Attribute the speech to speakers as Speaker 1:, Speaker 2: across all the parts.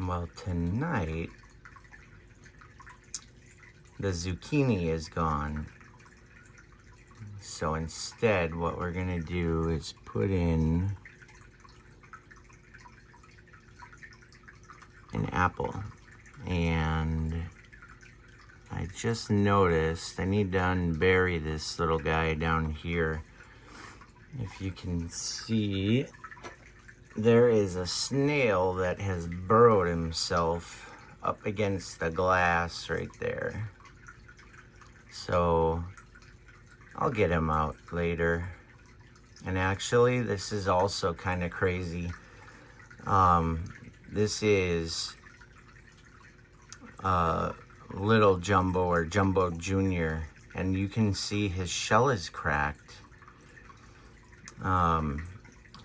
Speaker 1: Well, tonight the zucchini is gone. So instead, what we're gonna do is put in an apple. And I just noticed I need to unbury this little guy down here. If you can see, there is a snail that has burrowed himself up against the glass right there. So I'll get him out later. And actually, this is also kind of crazy. This is little Jumbo or Jumbo Junior, and you can see his shell is cracked.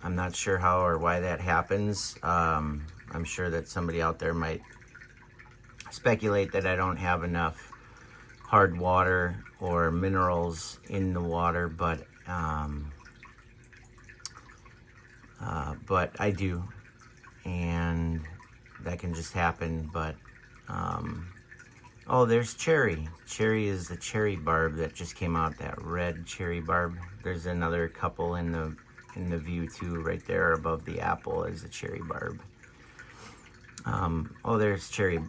Speaker 1: I'm not sure how or why that happens. I'm sure that somebody out there might speculate that I don't have enough hard water or minerals in the water, but I do, and that can just happen. But oh, there's Cherry. Cherry is the cherry barb that just came out, that red cherry barb. There's another couple in the view too, right there above the apple is the cherry barb. Oh, there's Cherry.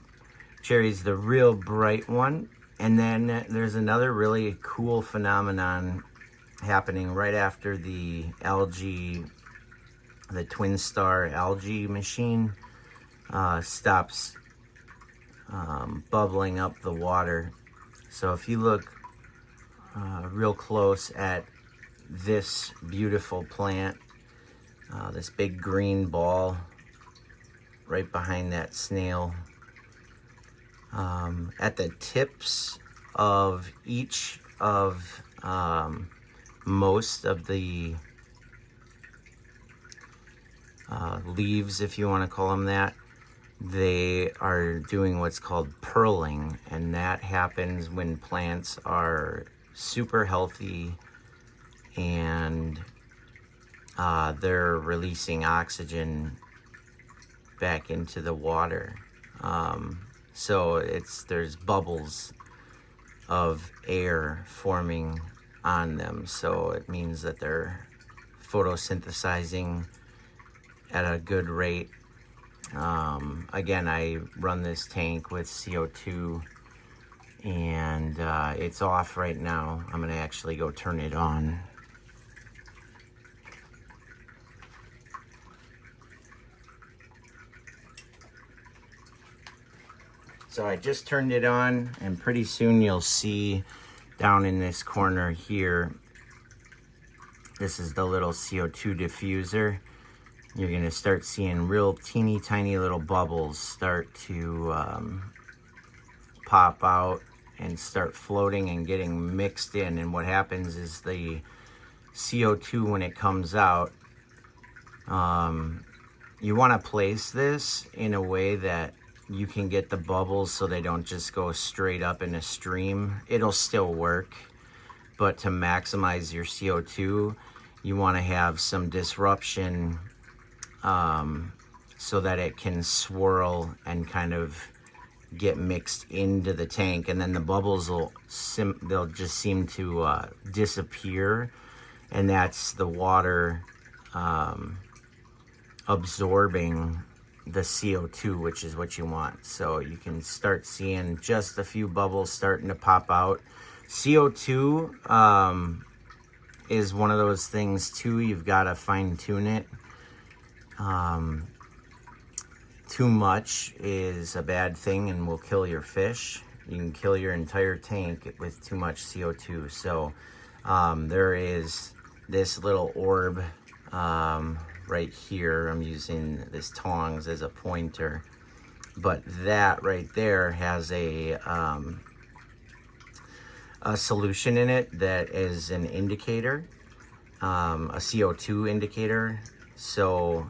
Speaker 1: Cherry's the real bright one. And then there's another really cool phenomenon happening right after the algae, the twin star algae machine stops bubbling up the water. So if you look real close at this beautiful plant, this big green ball right behind that snail, at the tips of each of most of the leaves, if you want to call them that, they are doing what's called pearling, and that happens when plants are super healthy and they're releasing oxygen back into the water. So there's bubbles of air forming on them, so it means that they're photosynthesizing at a good rate. Again, I run this tank with CO2, and it's off right now. I'm gonna actually go turn it on. So I just turned it on, and pretty soon you'll see down in this corner here, this is the little CO2 diffuser. You're gonna start seeing real teeny tiny little bubbles start to pop out and start floating and getting mixed in. And what happens is the CO2, when it comes out, you wanna place this in a way that you can get the bubbles so they don't just go straight up in a stream. It'll still work, but to maximize your CO2, you want to have some disruption so that it can swirl and kind of get mixed into the tank, and then the bubbles they'll just seem to disappear, and that's the water absorbing the CO2, which is what you want. So you can start seeing just a few bubbles starting to pop out. CO2 is one of those things too, you've got to fine tune it. Too much is a bad thing and will kill your fish. You can kill your entire tank with too much CO2. So there is this little orb right here. I'm using this tongs as a pointer, but that right there has a solution in it that is an indicator, a CO2 indicator. So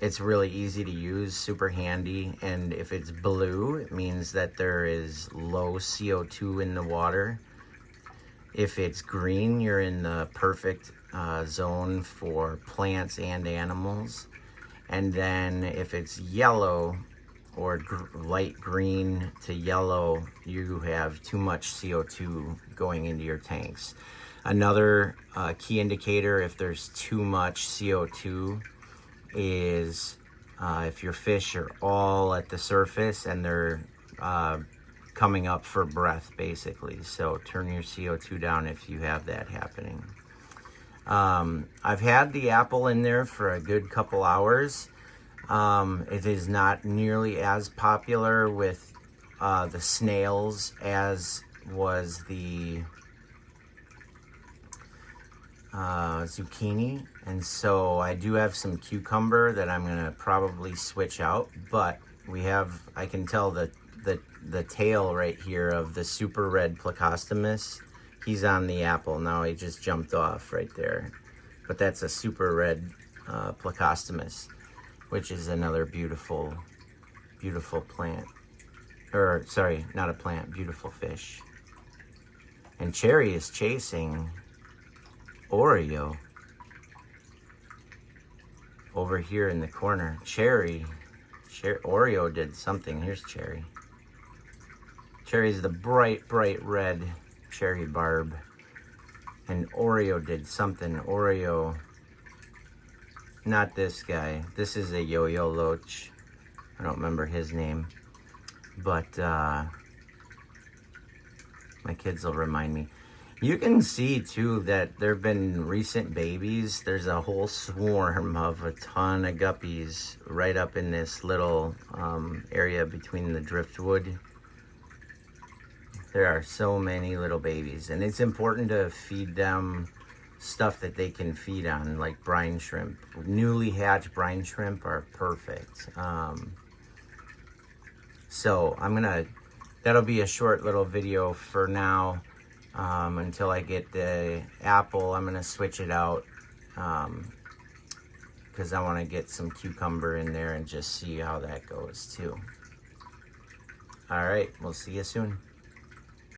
Speaker 1: it's really easy to use, super handy, and if it's blue, it means that there is low CO2 in the water. If it's green, you're in the perfect zone for plants and animals. And then if it's yellow or light green to yellow, you have too much CO2 going into your tanks. Another key indicator if there's too much CO2 is if your fish are all at the surface and they're coming up for breath, basically. So turn your CO2 down if you have that happening. I've had the apple in there for a good couple hours. It is not nearly as popular with the snails as was the zucchini, and so I do have some cucumber that I'm gonna probably switch out. But we have, I can tell the tail right here of the super red plecostomus. He's on the apple now. He just jumped off right there, but that's a super red plecostomus, which is another beautiful plant, or sorry, not a plant, beautiful fish. And Cherry is chasing Oreo over here in the corner. Oreo did something. Here's Cherry. Cherry's the bright red cherry barb, and Oreo did something. Oreo, not this guy. This is a yo-yo loach. I don't remember his name, but my kids will remind me. You can see too that there have been recent babies. There's a whole swarm of a ton of guppies right up in this little area between the driftwood. There are so many little babies, and it's important to feed them stuff that they can feed on, like brine shrimp. Newly hatched brine shrimp are perfect. So that'll be a short little video for now. Until I get the apple, I'm gonna switch it out because I want to get some cucumber in there and just see how that goes too. All right, we'll see you soon.